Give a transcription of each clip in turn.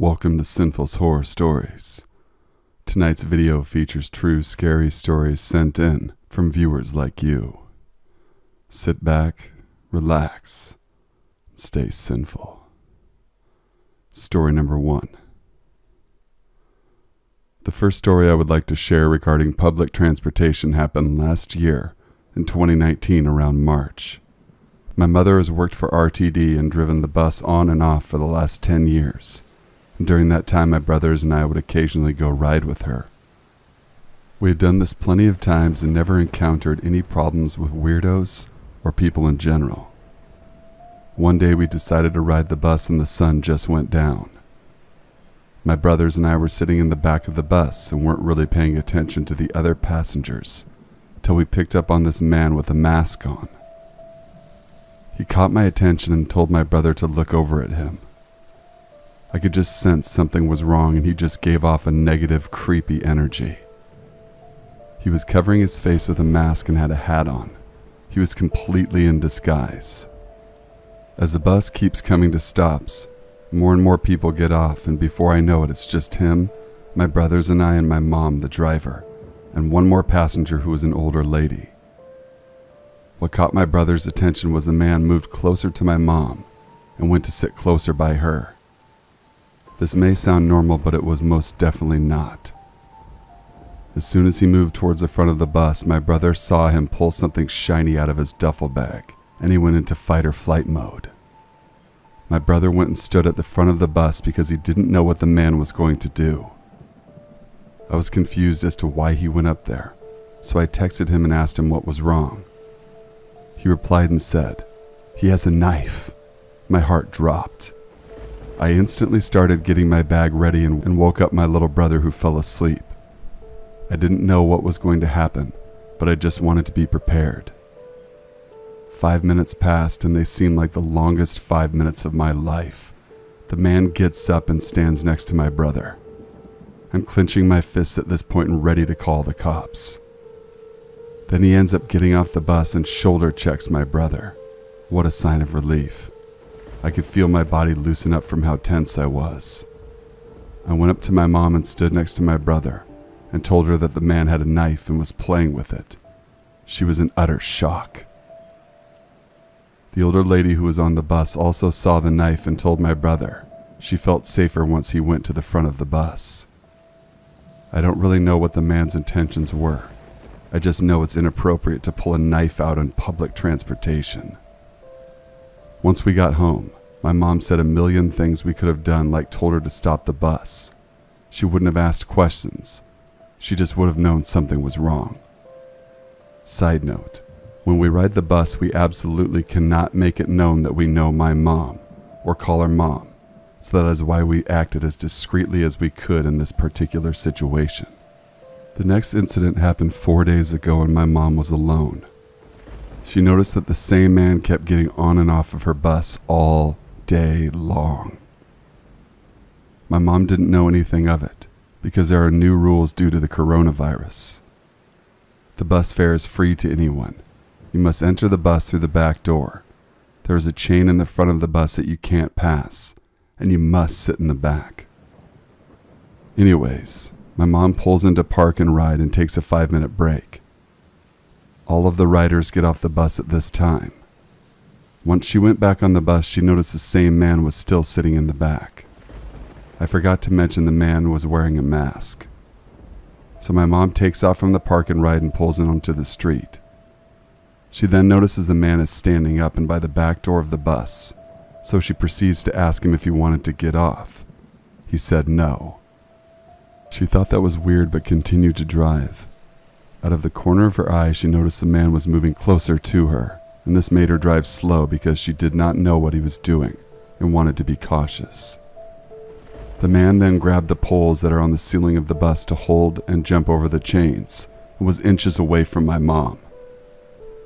Welcome to Sinful's Horror Stories. Tonight's video features true scary stories sent in from viewers like you. Sit back, relax, and stay sinful. Story number 1. The first story I would like to share regarding public transportation happened last year in 2019 around March. My mother has worked for RTD and driven the bus on and off for the last 10 years. And during that time, my brothers and I would occasionally go ride with her. We had done this plenty of times and never encountered any problems with weirdos or people in general. One day we decided to ride the bus and the sun just went down. My brothers and I were sitting in the back of the bus and weren't really paying attention to the other passengers till we picked up on this man with a mask on. He caught my attention and told my brother to look over at him. I could just sense something was wrong and he just gave off a negative, creepy energy. He was covering his face with a mask and had a hat on. He was completely in disguise. As the bus keeps coming to stops, more and more people get off, and before I know it, it's just him, my brothers and I, and my mom, the driver, and one more passenger who was an older lady. What caught my brother's attention was the man moved closer to my mom and went to sit closer by her. This may sound normal, but it was most definitely not. As soon as he moved towards the front of the bus, my brother saw him pull something shiny out of his duffel bag, and he went into fight or flight mode. My brother went and stood at the front of the bus because he didn't know what the man was going to do. I was confused as to why he went up there, so I texted him and asked him what was wrong. He replied and said, "He has a knife." My heart dropped. I instantly started getting my bag ready and woke up my little brother who fell asleep. I didn't know what was going to happen, but I just wanted to be prepared. 5 minutes passed and they seemed like the longest 5 minutes of my life. The man gets up and stands next to my brother. I'm clenching my fists at this point and ready to call the cops. Then he ends up getting off the bus and shoulder checks my brother. What a sign of relief. I could feel my body loosen up from how tense I was. I went up to my mom and stood next to my brother and told her that the man had a knife and was playing with it. She was in utter shock. The older lady who was on the bus also saw the knife and told my brother she felt safer once he went to the front of the bus. I don't really know what the man's intentions were. I just know it's inappropriate to pull a knife out on public transportation. Once we got home, my mom said a million things we could have done, like told her to stop the bus. She wouldn't have asked questions. She just would have known something was wrong. Side note, when we ride the bus, we absolutely cannot make it known that we know my mom or call her mom, so that is why we acted as discreetly as we could in this particular situation. The next incident happened 4 days ago and my mom was alone. She noticed that the same man kept getting on and off of her bus all day long. My mom didn't know anything of it because there are new rules due to the coronavirus. The bus fare is free to anyone. You must enter the bus through the back door. There is a chain in the front of the bus that you can't pass, and you must sit in the back. Anyways, my mom pulls into park and ride and takes a 5-minute break. All of the riders get off the bus at this time. Once she went back on the bus, she noticed the same man was still sitting in the back. I forgot to mention the man was wearing a mask. So my mom takes off from the park and ride and pulls in onto the street. She then notices the man is standing up and by the back door of the bus, so she proceeds to ask him if he wanted to get off. He said no. She thought that was weird but continued to drive. Out of the corner of her eye, she noticed the man was moving closer to her, and this made her drive slow because she did not know what he was doing and wanted to be cautious. The man then grabbed the poles that are on the ceiling of the bus to hold and jump over the chains and was inches away from my mom.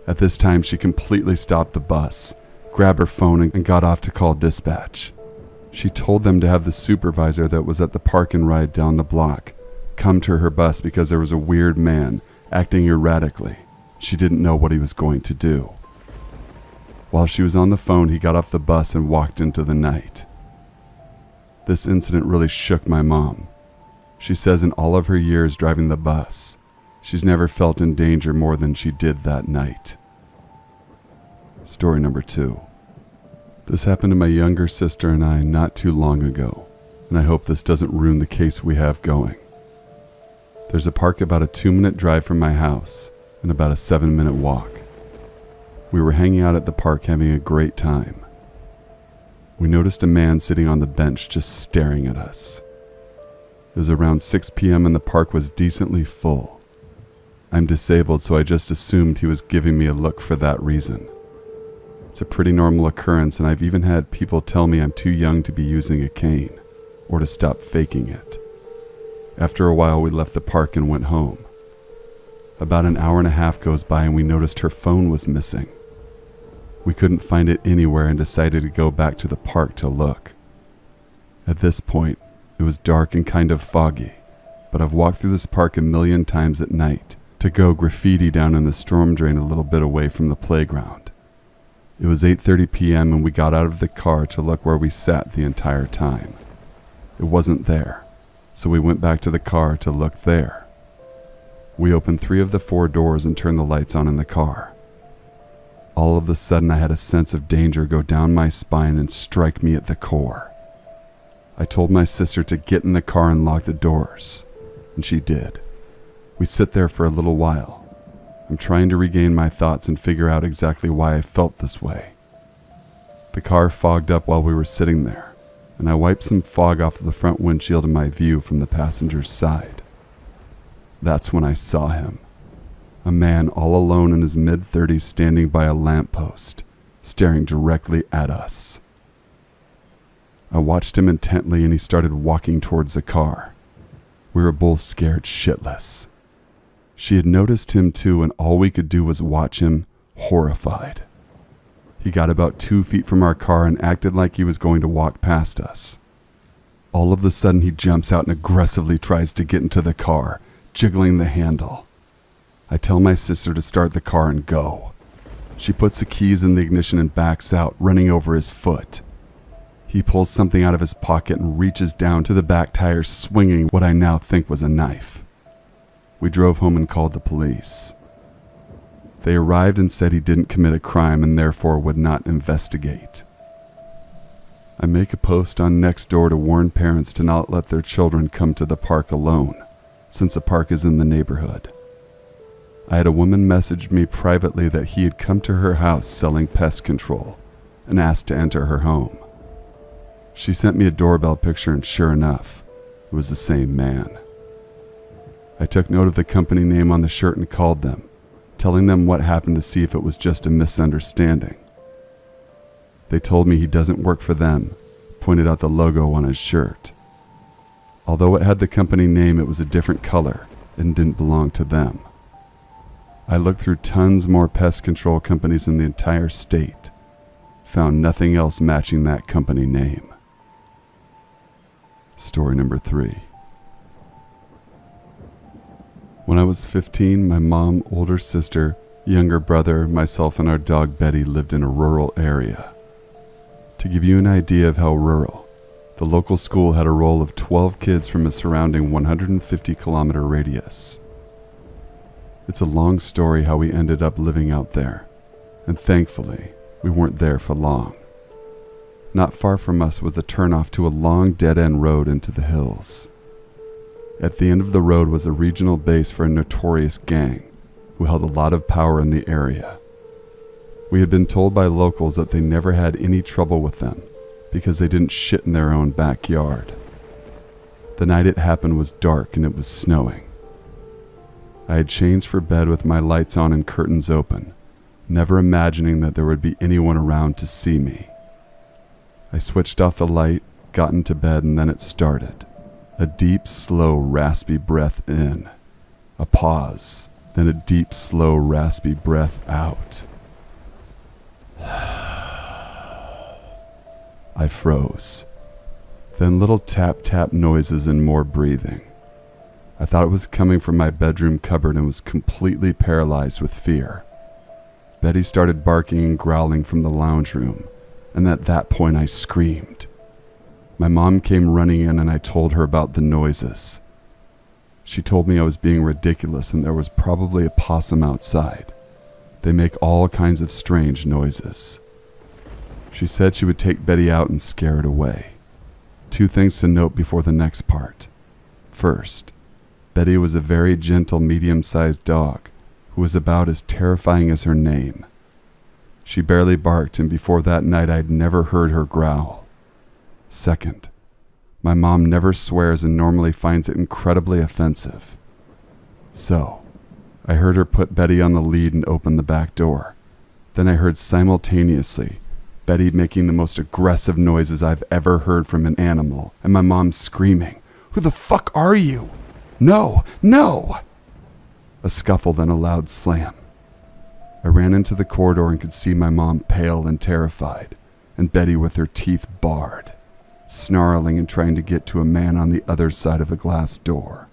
At this time, she completely stopped the bus, grabbed her phone, and got off to call dispatch. She told them to have the supervisor that was at the park and ride down the block come to her bus because there was a weird man acting erratically. She didn't know what he was going to do. While she was on the phone, he got off the bus and walked into the night. This incident really shook my mom. She says in all of her years driving the bus, she's never felt in danger more than she did that night. Story number 2. This happened to my younger sister and I not too long ago, and I hope this doesn't ruin the case we have going. There's a park about a 2-minute drive from my house and about a 7-minute walk. We were hanging out at the park having a great time. We noticed a man sitting on the bench just staring at us. It was around 6 p.m. and the park was decently full. I'm disabled, so I just assumed he was giving me a look for that reason. It's a pretty normal occurrence, and I've even had people tell me I'm too young to be using a cane, or to stop faking it. After a while, we left the park and went home. About an hour and a half goes by and we noticed her phone was missing. We couldn't find it anywhere and decided to go back to the park to look. At this point, it was dark and kind of foggy, but I've walked through this park a million times at night to go graffiti down in the storm drain a little bit away from the playground. It was 8:30 p.m. and we got out of the car to look where we sat the entire time. It wasn't there, so we went back to the car to look there. We opened 3 of the 4 doors and turned the lights on in the car. All of a sudden I had a sense of danger go down my spine and strike me at the core. I told my sister to get in the car and lock the doors, and she did. We sit there for a little while. I'm trying to regain my thoughts and figure out exactly why I felt this way. The car fogged up while we were sitting there, and I wiped some fog off of the front windshield in my view from the passenger's side. That's when I saw him. A man all alone in his mid-30s standing by a lamppost, staring directly at us. I watched him intently and he started walking towards the car. We were both scared shitless. She had noticed him too, and all we could do was watch him, horrified. He got about 2 feet from our car and acted like he was going to walk past us. All of a sudden he jumps out and aggressively tries to get into the car, jiggling the handle. I tell my sister to start the car and go. She puts the keys in the ignition and backs out, running over his foot. He pulls something out of his pocket and reaches down to the back tire, swinging what I now think was a knife. We drove home and called the police. They arrived and said he didn't commit a crime and therefore would not investigate. I make a post on Nextdoor to warn parents to not let their children come to the park alone, since the park is in the neighborhood. I had a woman message me privately that he had come to her house selling pest control and asked to enter her home. She sent me a doorbell picture and sure enough, it was the same man. I took note of the company name on the shirt and called them, telling them what happened to see if it was just a misunderstanding. They told me he doesn't work for them, pointed out the logo on his shirt. Although it had the company name, it was a different color and didn't belong to them. I looked through tons more pest control companies in the entire state, found nothing else matching that company name. Story number 3. When I was 15, my mom, older sister, younger brother, myself, and our dog Betty lived in a rural area. To give you an idea of how rural, the local school had a roll of 12 kids from a surrounding 150-kilometer radius. It's a long story how we ended up living out there, and thankfully, we weren't there for long. Not far from us was a turnoff to a long dead-end road into the hills. At the end of the road was a regional base for a notorious gang who held a lot of power in the area. We had been told by locals that they never had any trouble with them because they didn't shit in their own backyard. The night it happened was dark and it was snowing. I had changed for bed with my lights on and curtains open, never imagining that there would be anyone around to see me. I switched off the light, got into bed, and then it started. A deep, slow, raspy breath in. A pause, then a deep, slow, raspy breath out. I froze. Then little tap-tap noises and more breathing. I thought it was coming from my bedroom cupboard and was completely paralyzed with fear. Betty started barking and growling from the lounge room, and at that point I screamed. My mom came running in and I told her about the noises. She told me I was being ridiculous and there was probably a possum outside. They make all kinds of strange noises. She said she would take Betty out and scare it away. 2 things to note before the next part. First, Betty was a very gentle, medium-sized dog who was about as terrifying as her name. She barely barked, and before that night I'd never heard her growl. Second, my mom never swears and normally finds it incredibly offensive. So, I heard her put Betty on the lead and open the back door. Then I heard simultaneously Betty making the most aggressive noises I've ever heard from an animal, and my mom screaming, "Who the fuck are you? No, no!" A scuffle, then a loud slam. I ran into the corridor and could see my mom pale and terrified, and Betty with her teeth bared, snarling and trying to get to a man on the other side of the glass door.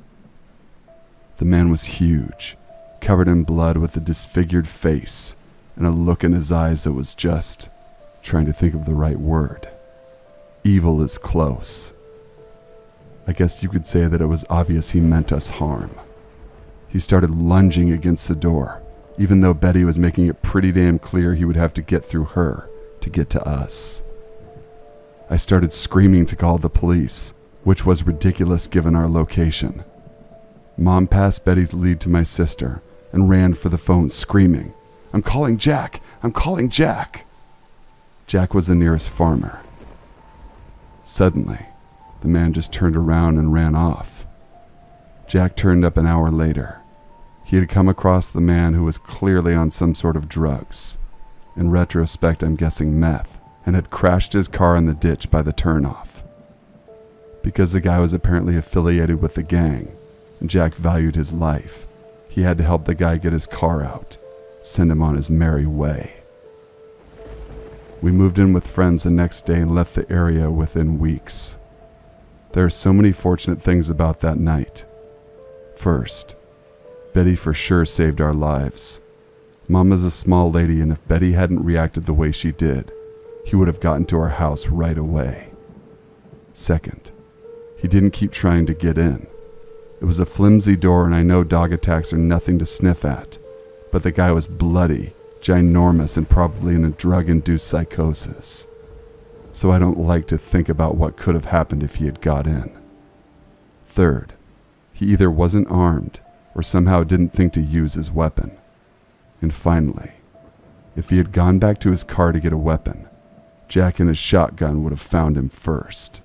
The man was huge, covered in blood with a disfigured face and a look in his eyes that was just, trying to think of the right word, evil is close. I guess you could say that it was obvious he meant us harm. He started lunging against the door, even though Betty was making it pretty damn clear he would have to get through her to get to us. I started screaming to call the police, which was ridiculous given our location. Mom passed Betty's lead to my sister and ran for the phone screaming, "I'm calling Jack! I'm calling Jack!" Jack was the nearest farmer. Suddenly, the man just turned around and ran off. Jack turned up an hour later. He had come across the man who was clearly on some sort of drugs. In retrospect, I'm guessing meth, and had crashed his car in the ditch by the turnoff. Because the guy was apparently affiliated with the gang, and Jack valued his life, he had to help the guy get his car out, send him on his merry way. We moved in with friends the next day and left the area within weeks. There are so many fortunate things about that night. First, Betty for sure saved our lives. Mom is a small lady, and if Betty hadn't reacted the way she did, he would have gotten to our house right away. Second, he didn't keep trying to get in. It was a flimsy door, and I know dog attacks are nothing to sniff at, but the guy was bloody, ginormous, and probably in a drug-induced psychosis. So I don't like to think about what could have happened if he had got in. Third, he either wasn't armed or somehow didn't think to use his weapon. And finally, if he had gone back to his car to get a weapon, Jack and his shotgun would have found him first.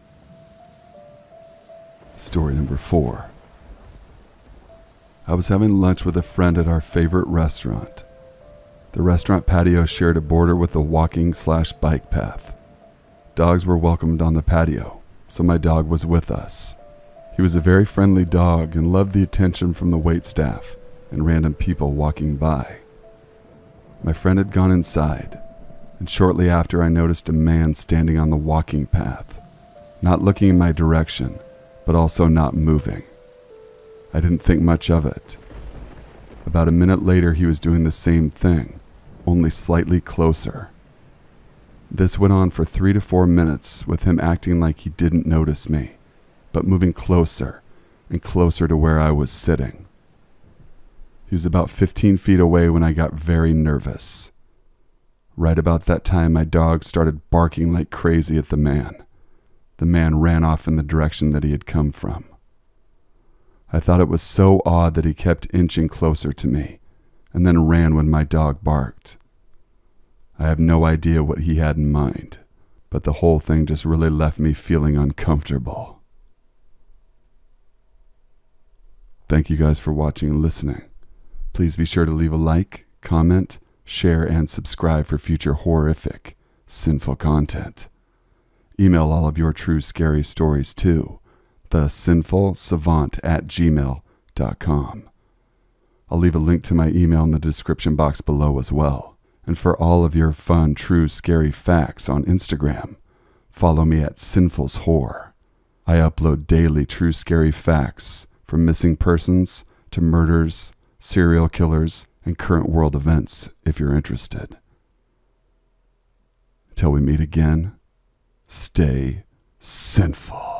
Story number 4. I was having lunch with a friend at our favorite restaurant. The restaurant patio shared a border with a walking/bike path. Dogs were welcomed on the patio, so my dog was with us. He was a very friendly dog and loved the attention from the waitstaff and random people walking by. My friend had gone inside, and shortly after I noticed a man standing on the walking path, not looking in my direction, but also not moving. I didn't think much of it. About a minute later, he was doing the same thing, only slightly closer. This went on for 3 to 4 minutes, with him acting like he didn't notice me, but moving closer and closer to where I was sitting. He was about 15 feet away when I got very nervous. Right about that time, my dog started barking like crazy at the man. The man ran off in the direction that he had come from. I thought it was so odd that he kept inching closer to me, and then ran when my dog barked. I have no idea what he had in mind, but the whole thing just really left me feeling uncomfortable. Thank you guys for watching and listening. Please be sure to leave a like, comment, share, and subscribe for future horrific, sinful content. Email all of your true scary stories to thesinfulsavant@gmail.com. I'll leave a link to my email in the description box below as well. And for all of your fun, true, scary facts on Instagram, follow me at Sinful's Horror. I upload daily true, scary facts from missing persons to murders, serial killers, and current world events if you're interested. Until we meet again, stay Sinful.